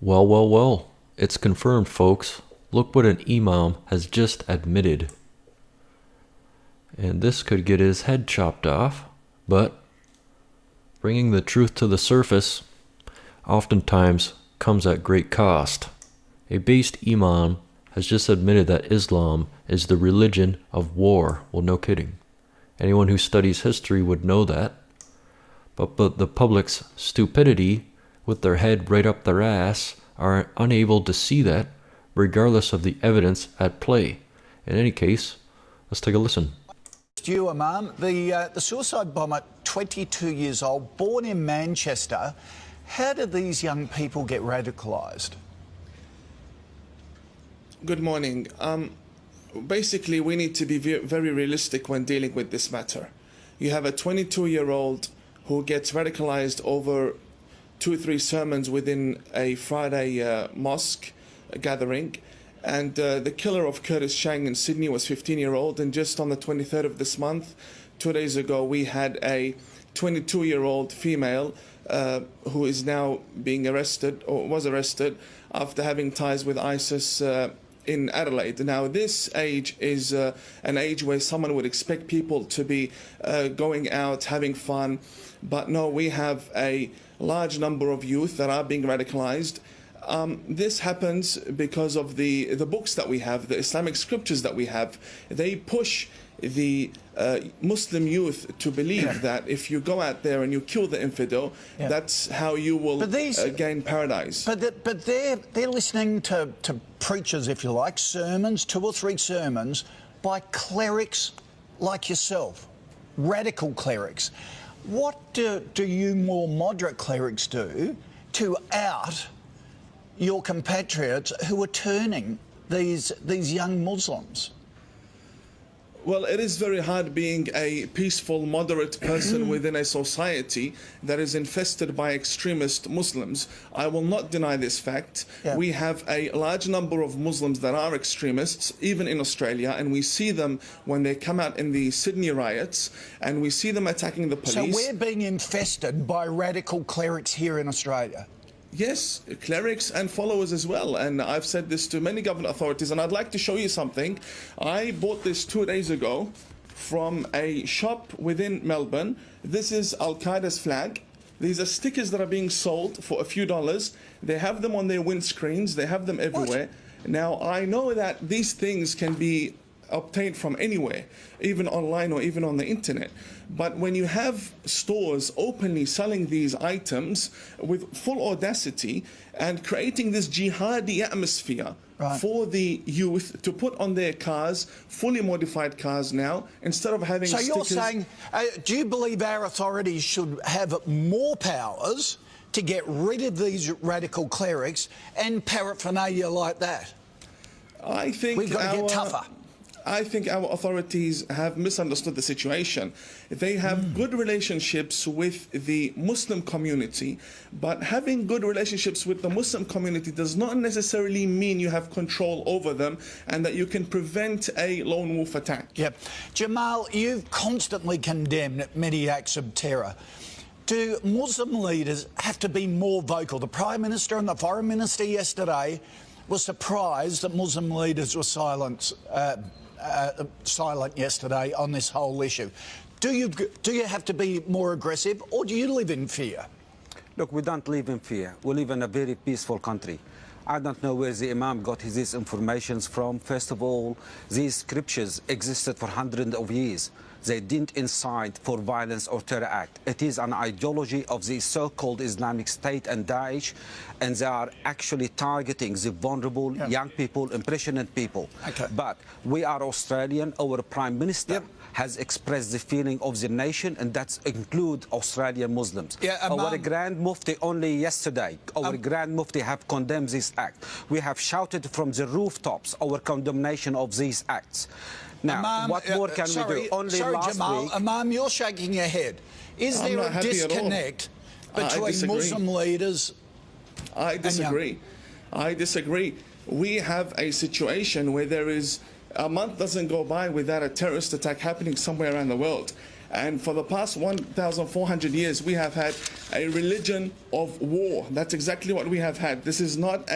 Well, well, well. It's confirmed, folks. Look what an Imam has just admitted. And this could get his head chopped off, but bringing the truth to the surface oftentimes comes at great cost. A based Imam has just admitted that Islam is the religion of war. Well, no kidding. Anyone who studies history would know that. But the public's stupidity, with their head right up their ass, are unable to see that, regardless of the evidence at play. In any case, let's take a listen. You, Imam, the suicide bomber, 22 years old, born in Manchester. How did these young people get radicalised? Good morning. Basically, we need to be very realistic when dealing with this matter. You have a 22-year-old who gets radicalized over 2 or 3 sermons within a Friday mosque gathering. And the killer of Curtis Chang in Sydney was 15-year-old. And just on the 23rd of this month, 2 days ago, we had a 22-year-old female who is now being arrested, or was arrested, after having ties with ISIS in Adelaide. Now, this age is an age where someone would expect people to be going out, having fun. But no, we have a large number of youth that are being radicalized. This happens because of the books that we have, the Islamic scriptures that we have. They push the Muslim youth to believe that if you go out there and you kill the infidel, that's how you will gain paradise. But they're listening to preachers, if you like, sermons, 2 or 3 sermons by clerics like yourself, radical clerics. What do you more moderate clerics do to out your compatriots who are turning these young Muslims? Well, it is very hard being a peaceful, moderate person within a society that is infested by extremist Muslims. I will not deny this fact. We have a large number of Muslims that are extremists, even in Australia, and we see them when they come out in the Sydney riots, and we see them attacking the police. So we're being infested by radical clerics here in Australia? Yes, clerics and followers as well. And I've said this to many government authorities, and I'd like to show you something. I bought this 2 days ago from a shop within Melbourne. This is Al-Qaeda's flag. These are stickers that are being sold for a few dollars. They have them on their windscreens. They have them everywhere. Now, I know that these things can be obtained from anywhere, even online or even on the internet. But when you have stores openly selling these items with full audacity and creating this jihadi atmosphere for the youth to put on their cars, fully modified cars now, instead of having stickers. So you're saying, do you believe our authorities should have more powers to get rid of these radical clerics and paraphernalia like that? I think we've got to get tougher. I think our authorities have misunderstood the situation. They have good relationships with the Muslim community, but having good relationships with the Muslim community does not necessarily mean you have control over them and that you can prevent a lone wolf attack. Yep. Jamal, you've constantly condemned many acts of terror. Do Muslim leaders have to be more vocal? The Prime Minister and the Foreign Minister yesterday were surprised that Muslim leaders were silent yesterday on this whole issue. Do you have to be more aggressive, or do you live in fear? Look, we don't live in fear. We live in a very peaceful country. I don't know where the Imam got his information from. First of all, these scriptures existed for hundreds of years. They didn't incite for violence or terror act. It is an ideology of the so-called Islamic State and Daesh, and they are actually targeting the vulnerable young people, impressionable people. But we are Australian. Our Prime Minister has expressed the feeling of the nation, and that includes Australian Muslims. Our Grand Mufti only yesterday, our Grand Mufti have condemned this act. We have shouted from the rooftops our condemnation of these acts. Now, Imam, what more can we do? Only last Jamal, week... Imam, you're shaking your head. Is there a disconnect between Muslim leaders? I disagree. I disagree. We have a situation where there is a month doesn't go by without a terrorist attack happening somewhere around the world. And for the past 1,400 years, we have had a religion of war. That's exactly what we have had. This is not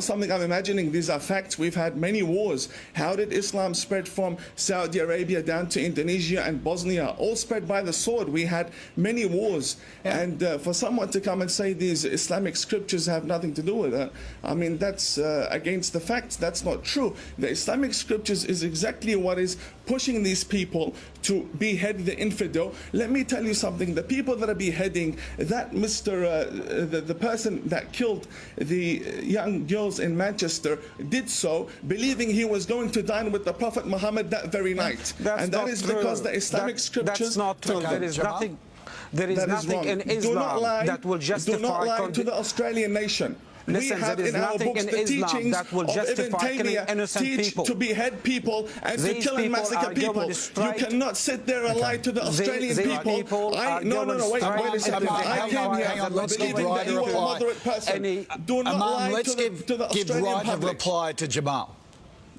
something I'm imagining. These are facts. We've had many wars. How did Islam spread from Saudi Arabia down to Indonesia and Bosnia? All spread by the sword. We had many wars. Yeah. And for someone to come and say these Islamic scriptures have nothing to do with it, I mean, that's against the facts. That's not true. The Islamic scriptures is exactly what is pushing these people to behead the infidel. Let me tell you something. The people that are beheading, that the person that killed the young girls in Manchester did so believing he was going to dine with the Prophet Muhammad that very night. That's and that not is true. because the Islamic scriptures... That's not true. Okay, There is Jamal? nothing. There is That is nothing wrong. in Islam that will justify. Do not lie to the Australian nation. Listen, We have there is in our nothing books in the Islam teachings that will of Ibn justify killing Taymiyyah innocent teach people. to behead people and to These kill and people massacre are people. given You straight- cannot sit there and lie to the Australian these people. people are No, given wait straight a second. into the I came hellfire. here let's give believing that Ryder you a were a reply. moderate person. Do not Imam, lie let's to the give Australian Ryder a public. reply to Jamal.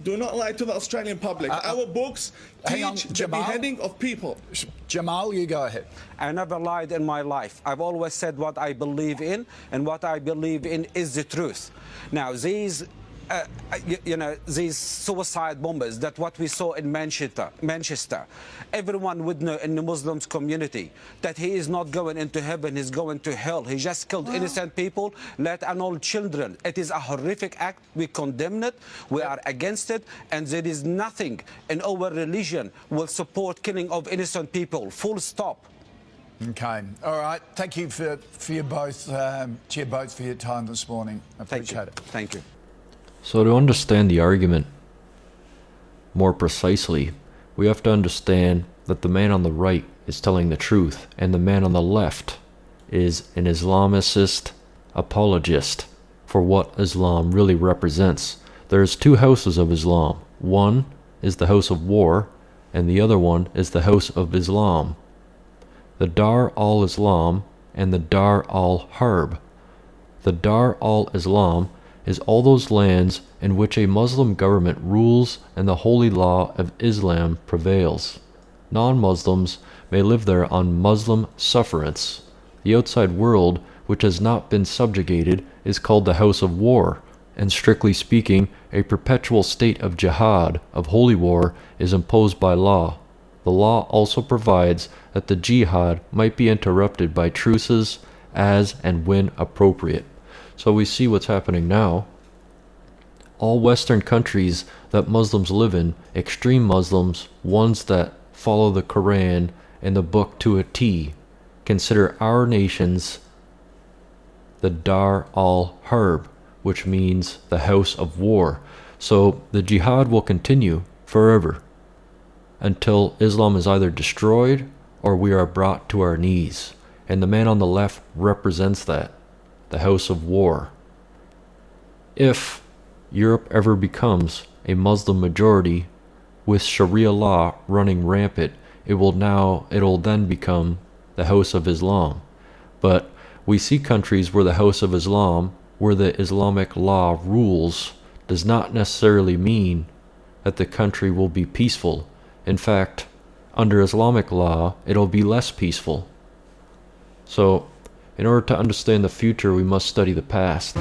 Do not lie to the Australian public. Our books hang on, teach the Jamal? beheading of people. Jamal, you go ahead. I never lied in my life. I've always said what I believe in, and what I believe in is the truth. Now, these suicide bombers, that what we saw in Manchester, everyone would know in the Muslim community that he is not going into heaven, he's going to hell. He just killed innocent people, let alone children. It is a horrific act. We condemn it. We are against it. And there is nothing in our religion will support killing of innocent people. Full stop. Okay. All right. Thank you for you both, to you both for your time this morning. I appreciate it. Thank you. So to understand the argument more precisely, we have to understand that the man on the right is telling the truth, and the man on the left is an Islamicist apologist for what Islam really represents. There's two houses of Islam. One is the house of war, and the other one is the house of Islam. The Dar al-Islam and the Dar al-Harb. The Dar al-Islam is all those lands in which a Muslim government rules and the holy law of Islam prevails. Non-Muslims may live there on Muslim sufferance. The outside world, which has not been subjugated, is called the house of war, and strictly speaking, a perpetual state of jihad, of holy war, is imposed by law. The law also provides that the jihad might be interrupted by truces as and when appropriate. So we see what's happening now. All Western countries that Muslims live in, extreme Muslims, ones that follow the Quran and the book to a T, consider our nations the Dar al-Harb, which means the house of war. So the jihad will continue forever until Islam is either destroyed or we are brought to our knees. And the man on the left represents that, the house of war. If Europe ever becomes a Muslim majority with Sharia law running rampant, it'll then become the house of Islam. But we see countries where the house of Islam, where the Islamic law rules, does not necessarily mean that the country will be peaceful. In fact, under Islamic law, it'll be less peaceful. So, in order to understand the future, we must study the past.